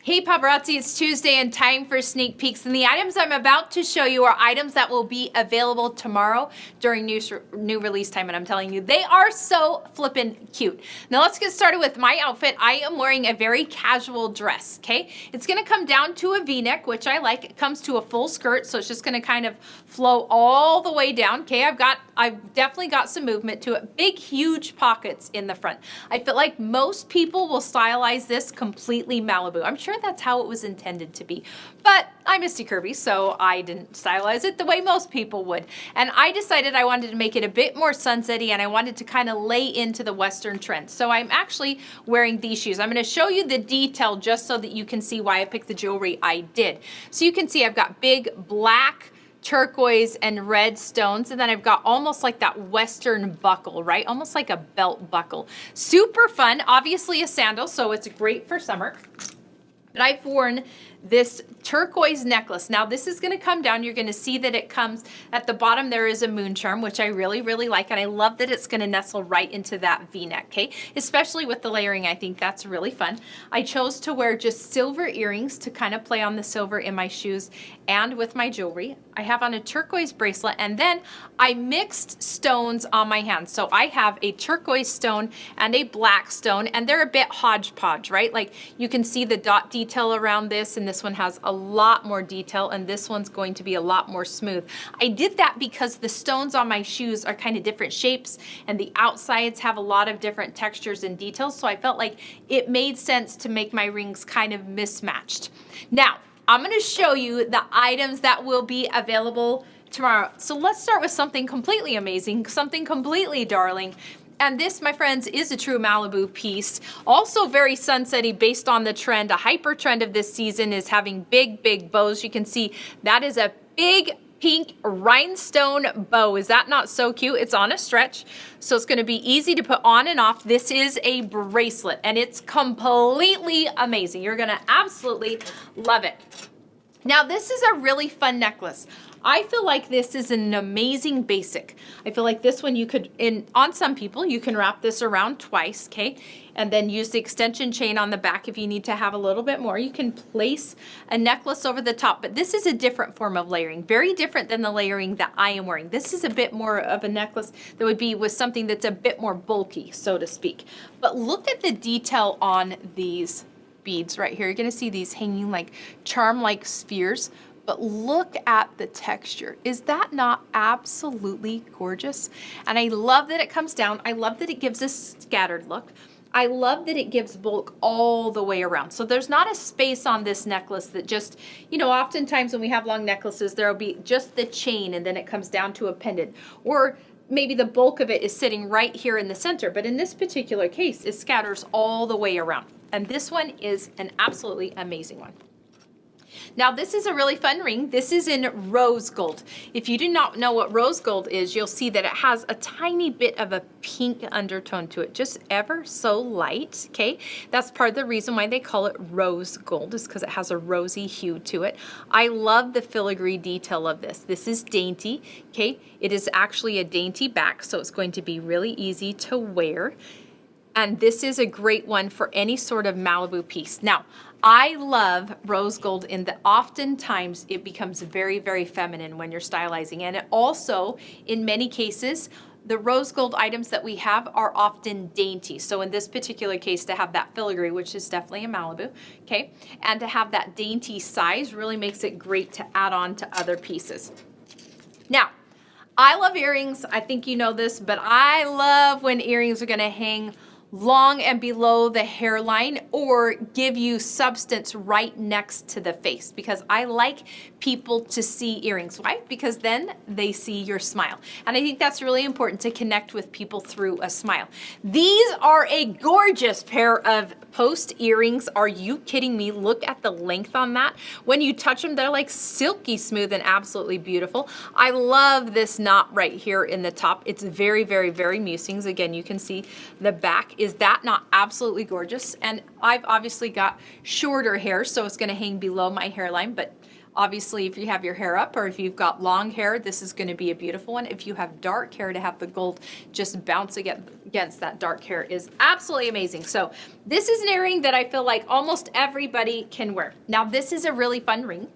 Hey paparazzi, it's Tuesday and time for sneak peeks, and the items I'm about to show you are items that will be available tomorrow during new release time, and I'm telling you, they are so flippin' cute. Now let's get started with my outfit. I am wearing a very casual dress, okay? It's gonna come down to a V-neck, which I like. It comes to a full skirt, so it's just gonna kind of flow all the way down, okay? I've definitely got some movement to it. Big, huge pockets in the front. I feel like most people will stylize this completely Malibu. I'm sure that's how it was intended to be. But I'm Misty Kirby, so I didn't stylize it the way most people would. And I decided I wanted to make it a bit more sunsetty, and I wanted to kind of lay into the Western trend. So I'm actually wearing these shoes. I'm gonna show you the detail just so that you can see why I picked the jewelry I did. So you can see I've got big black, turquoise and red stones, and then I've got almost like that Western buckle, right? Almost like a belt buckle. Super fun, obviously a sandal, so it's great for summer. But I've worn this turquoise necklace. Now this is gonna come down. You're gonna see that it comes at the bottom. There is a moon charm, which I really, really like. And I love that it's gonna nestle right into that V-neck, okay? Especially with the layering, I think that's really fun. I chose to wear just silver earrings to kind of play on the silver in my shoes and with my jewelry. I have on a turquoise bracelet, and then I mixed stones on my hands. So I have a turquoise stone and a black stone, and they're a bit hodgepodge, right? Like you can see the dot detail around this, and this one has a lot more detail, and this one's going to be a lot more smooth. I did that because the stones on my shoes are kind of different shapes, and the outsides have a lot of different textures and details, so I felt like it made sense to make my rings kind of mismatched. Now, I'm gonna show you the items that will be available tomorrow. So let's start with something completely amazing, something completely darling. And this, my friends, is a true Malibu piece. Also very sunsetty based on the trend. A hyper trend of this season is having big, big bows. You can see that is a big pink rhinestone bow. Is that not so cute? It's on a stretch, so it's gonna be easy to put on and off. This is a bracelet, and it's completely amazing. You're gonna absolutely love it. Now, this is a really fun necklace. I feel like this is an amazing basic. I feel like this one you could, on some people, you can wrap this around twice, okay? And then use the extension chain on the back if you need to have a little bit more. You can place a necklace over the top, but this is a different form of layering, very different than the layering that I am wearing. This is a bit more of a necklace that would be with something that's a bit more bulky, so to speak. But look at the detail on these beads right here. You're gonna see these hanging like charm-like spheres, but look at the texture. Is that not absolutely gorgeous? And I love that it comes down. I love that it gives a scattered look. I love that it gives bulk all the way around. So there's not a space on this necklace that just, you know, oftentimes when we have long necklaces, there'll be just the chain and then it comes down to a pendant. Or maybe the bulk of it is sitting right here in the center. But in this particular case, it scatters all the way around. And this one is an absolutely amazing one. Now this is a really fun ring. This is in rose gold. If you do not know what rose gold is, you'll see that it has a tiny bit of a pink undertone to it, just ever so light, okay? That's part of the reason why they call it rose gold, is because it has a rosy hue to it. I love the filigree detail of this. This is dainty, okay? It is actually a dainty back, so it's going to be really easy to wear. And this is a great one for any sort of Malibu piece. Now, I love rose gold in that oftentimes it becomes very, very feminine when you're stylizing. And it also, in many cases, the rose gold items that we have are often dainty. So in this particular case, to have that filigree, which is definitely a Malibu, okay? And to have that dainty size really makes it great to add on to other pieces. Now, I love earrings. I think you know this, but I love when earrings are gonna hang long and below the hairline or give you substance right next to the face, because I like people to see earrings. Why? Because then they see your smile. And I think that's really important, to connect with people through a smile. These are a gorgeous pair of post earrings. Are you kidding me? Look at the length on that. When you touch them, they're like silky smooth and absolutely beautiful. I love this knot right here in the top. It's very, very, very musings. Again, you can see the back. Is that not absolutely gorgeous? And I've obviously got shorter hair, so it's gonna hang below my hairline, but Obviously, if you have your hair up or if you've got long hair, this is going to be a beautiful one. If you have dark hair, to have the gold just bounce against that dark hair is absolutely amazing. So this is an earring that I feel like almost everybody can wear. Now, this is a really fun ring.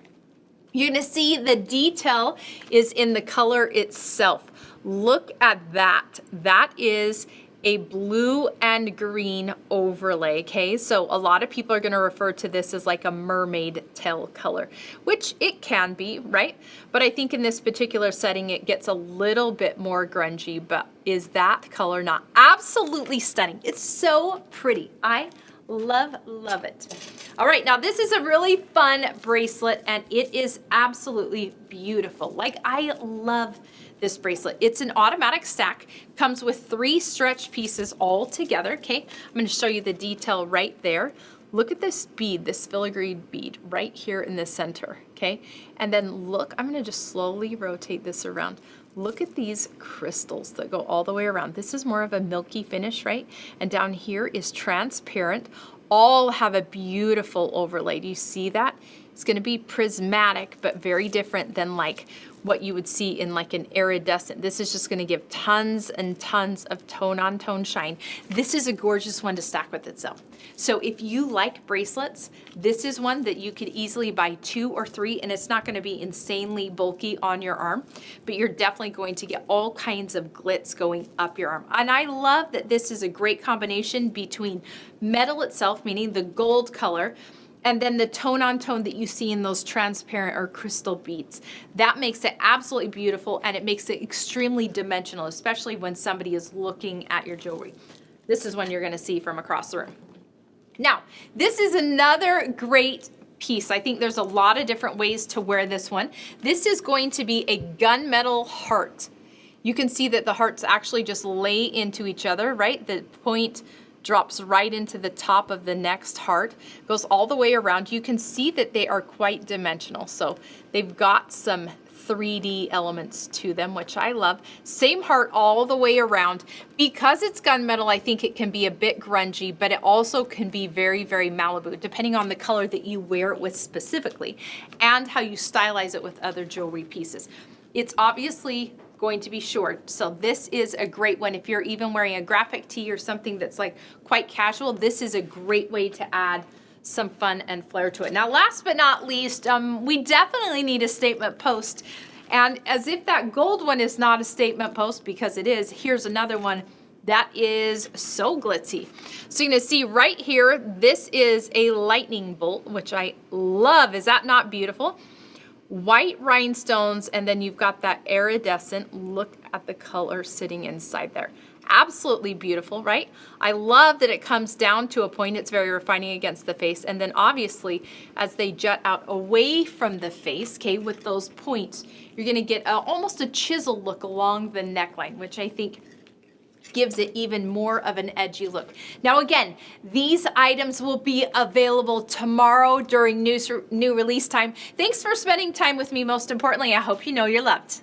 You're going to see the detail is in the color itself. Look at that. That is a blue and green overlay, okay? So a lot of people are gonna refer to this as like a mermaid tail color, which it can be, right? But I think in this particular setting, it gets a little bit more grungy, but is that color not absolutely stunning? It's so pretty. I love, love it. All right, now this is a really fun bracelet and it is absolutely beautiful. Like, I love this bracelet. It's an automatic stack, comes with 3 stretch pieces all together, okay? I'm gonna show you the detail right there. Look at this bead, this filigreed bead right here in the center, okay? And then look, I'm gonna just slowly rotate this around. Look at these crystals that go all the way around. This is more of a milky finish, right? And down here is transparent. All have a beautiful overlay. Do you see that? It's gonna be prismatic, but very different than like what you would see in like an iridescent. This is just gonna give tons and tons of tone on tone shine. This is a gorgeous one to stack with itself. So if you like bracelets, this is one that you could easily buy 2 or 3, and it's not gonna be insanely bulky on your arm, but you're definitely going to get all kinds of glitz going up your arm. And I love that this is a great combination between metal itself, meaning the gold color, and then the tone on tone that you see in those transparent or crystal beads. That makes it absolutely beautiful, and it makes it extremely dimensional, especially when somebody is looking at your jewelry. This is one you're gonna see from across the room. Now, this is another great piece. I think there's a lot of different ways to wear this one. This is going to be a gunmetal heart. You can see that the hearts actually just lay into each other, right? The point drops right into the top of the next heart, goes all the way around. You can see that they are quite dimensional. So they've got some 3D elements to them, which I love. Same heart all the way around. Because it's gunmetal, I think it can be a bit grungy, but it also can be very, very Malibu, depending on the color that you wear it with specifically and how you stylize it with other jewelry pieces. It's obviously going to be short, so this is a great one. If you're even wearing a graphic tee or something that's like quite casual, this is a great way to add some fun and flair to it. Now, last but not least, we definitely need a statement post. And as if that gold one is not a statement post, because it is, here's another one that is so glitzy. So you're gonna see right here, this is a lightning bolt, which I love. Is that not beautiful? White rhinestones, and then you've got that iridescent. Look at the color sitting inside there. Absolutely beautiful, right? I love that it comes down to a point. It's very refining against the face, and then obviously as they jut out away from the face, okay, with those points, you're gonna get almost a chisel look along the neckline, which I think gives it even more of an edgy look. Now again, these items will be available tomorrow during new release time. Thanks for spending time with me. Most importantly, I hope you know you're loved.